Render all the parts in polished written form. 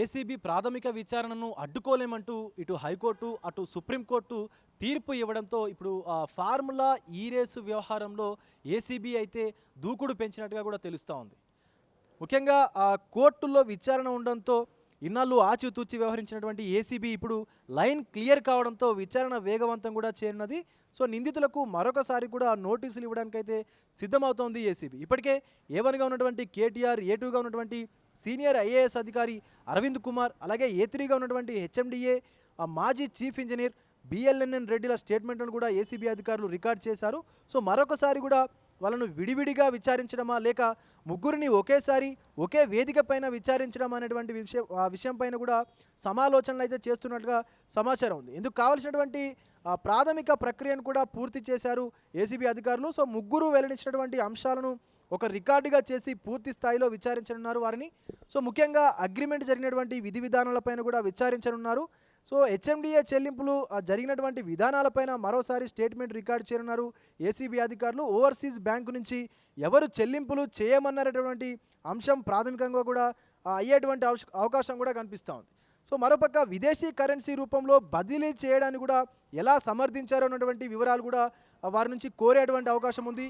ACB ప్రాథమిక విచారణను అడ్డుకోలేమంటూ ఇటు హైకోర్టు అటు సుప్రీంకోర్టు తీర్పు ఇవ్వడంతో ఇప్పుడు ఫార్ములా ఈ రేసు వ్యవహారంలో ఏసీబీ అయితే దూకుడు పెంచినట్టుగా కూడా తెలుస్తూ ఉంది. ముఖ్యంగా కోర్టుల్లో విచారణ ఉండడంతో ఇన్నాళ్ళు ఆచితూచి వ్యవహరించినటువంటి ఏసీబీ ఇప్పుడు లైన్ క్లియర్ కావడంతో విచారణ వేగవంతం కూడా చేరినది. సో నిందితులకు మరొకసారి కూడా నోటీసులు ఇవ్వడానికైతే సిద్ధమవుతోంది ఏసీబీ. ఇప్పటికే A1గా ఉన్నటువంటి కేటీఆర్, A2గా ఉన్నటువంటి సీనియర్ ఐఏఎస్ అధికారి అరవింద్ కుమార్, అలాగే A3గా ఉన్నటువంటి HMDA మాజీ చీఫ్ ఇంజనీర్ BLNN రెడ్డిల స్టేట్మెంట్లను కూడా ఏసీబీ అధికారులు రికార్డ్ చేశారు. సో మరొకసారి కూడా వాళ్ళను విడివిడిగా విచారించడమా లేక ముగ్గురిని ఒకేసారి ఒకే వేదిక పైన విచారించడం అనేటువంటి విషయం పైన కూడా సమాలోచనలు అయితే చేస్తున్నట్టుగా సమాచారం ఉంది. ఇందుకు కావాల్సినటువంటి ప్రాథమిక ప్రక్రియను కూడా పూర్తి చేశారు ఏసీబీ అధికారులు. సో ముగ్గురు వెల్లడించినటువంటి అంశాలను ఒక రికార్డుగా చేసి పూర్తి స్థాయిలో విచారించనున్నారు వారిని. సో ముఖ్యంగా అగ్రిమెంట్ జరిగినటువంటి విధి విధానాలపైన కూడా విచారించనున్నారు. సో HMDA చెల్లింపులు జరిగినటువంటి విధానాలపైన మరోసారి స్టేట్మెంట్ రికార్డు చేయనున్నారు ఏసీబీ అధికారులు. ఓవర్సీస్ బ్యాంకు నుంచి ఎవరు చెల్లింపులు చేయమన్నారటువంటి అంశం ప్రాథమికంగా కూడా అయ్యేటువంటి అవకాశం కూడా కనిపిస్తూ ఉంది. సో మరోపక్క విదేశీ కరెన్సీ రూపంలో బదిలీ చేయడాన్ని కూడా ఎలా సమర్థించారు అన్నటువంటి వివరాలు కూడా వారి నుంచి కోరేటువంటి అవకాశం ఉంది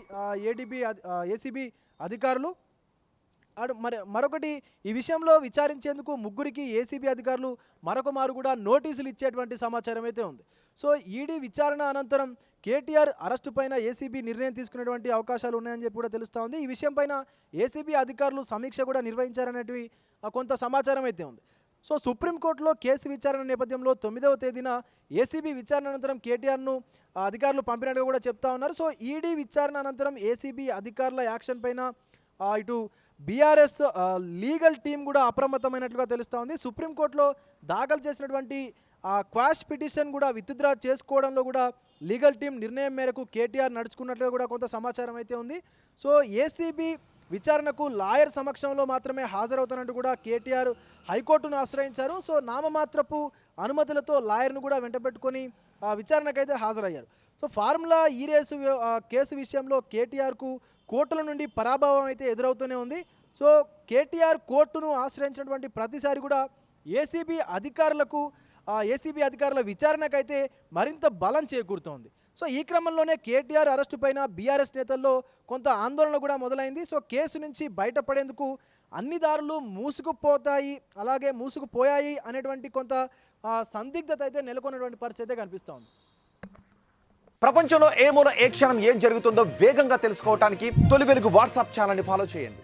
ఏసీబీ అధికారులు. మరొకటి ఈ విషయంలో విచారించేందుకు ముగ్గురికి ఏసీబీ అధికారులు మరొక మారు కూడా నోటీసులు ఇచ్చేటువంటి సమాచారం అయితే ఉంది. సో ఈడీ విచారణ అనంతరం కేటీఆర్ అరెస్టు పైన ఏసీబీ నిర్ణయం తీసుకునేటువంటి అవకాశాలు ఉన్నాయని చెప్పి కూడా తెలుస్తూ ఉంది. ఈ విషయం పైన ఏసీబీ అధికారులు సమీక్ష కూడా నిర్వహించారనేటివి కొంత సమాచారం అయితే ఉంది. సో సుప్రీంకోర్టులో కేసు విచారణ నేపథ్యంలో 9వ తేదీన ఏసీబీ విచారణ అనంతరం కేటీఆర్ను అధికారులు పంపినట్టుగా కూడా చెప్తా ఉన్నారు. సో ఈడీ విచారణ అనంతరం ఏసీబీ అధికారుల యాక్షన్ పైన ఇటు బీఆర్ఎస్ లీగల్ టీం కూడా అప్రమత్తమైనట్లుగా తెలుస్తూ ఉంది. సుప్రీంకోర్టులో దాఖలు చేసినటువంటి క్వాష్ పిటిషన్ కూడా విత్డ్రా చేసుకోవడంలో కూడా లీగల్ టీం నిర్ణయం మేరకు కేటీఆర్ నడుచుకున్నట్లుగా కూడా కొంత సమాచారం అయితే ఉంది. సో ఏసీబీ విచారణకు లాయర్ సమక్షంలో మాత్రమే హాజరవుతున్నట్టు కూడా కేటీఆర్ హైకోర్టును ఆశ్రయించారు. సో నామమాత్రపు అనుమతులతో లాయర్ను కూడా వెంటబెట్టుకొని విచారణకైతే హాజరయ్యారు. సో ఫార్ములా ఈ రేసు కేసు విషయంలో కేటీఆర్కు కోర్టుల నుండి పరాభవం అయితే ఎదురవుతూనే ఉంది. సో కేటీఆర్ కోర్టును ఆశ్రయించినటువంటి ప్రతిసారి కూడా ఏసీబీ అధికారుల విచారణకైతే మరింత బలం చేకూరుతోంది. సో ఈ క్రమంలోనే కేటీఆర్ అరెస్టు పైన బీఆర్ఎస్ నేతల్లో కొంత ఆందోళన కూడా మొదలైంది. సో కేసు నుంచి బయటపడేందుకు అన్ని దారులు మూసుకుపోయాయి అనేటువంటి కొంత సందిగ్ధత అయితే నెలకొన్నటువంటి పరిస్థితి కనిపిస్తోంది. ప్రపంచంలో ఏ మూల ఏ క్షణం ఏం జరుగుతుందో వేగంగా తెలుసుకోవడానికి తొలి వెలుగు వాట్సాప్ ఛానల్ని ఫాలో చేయండి.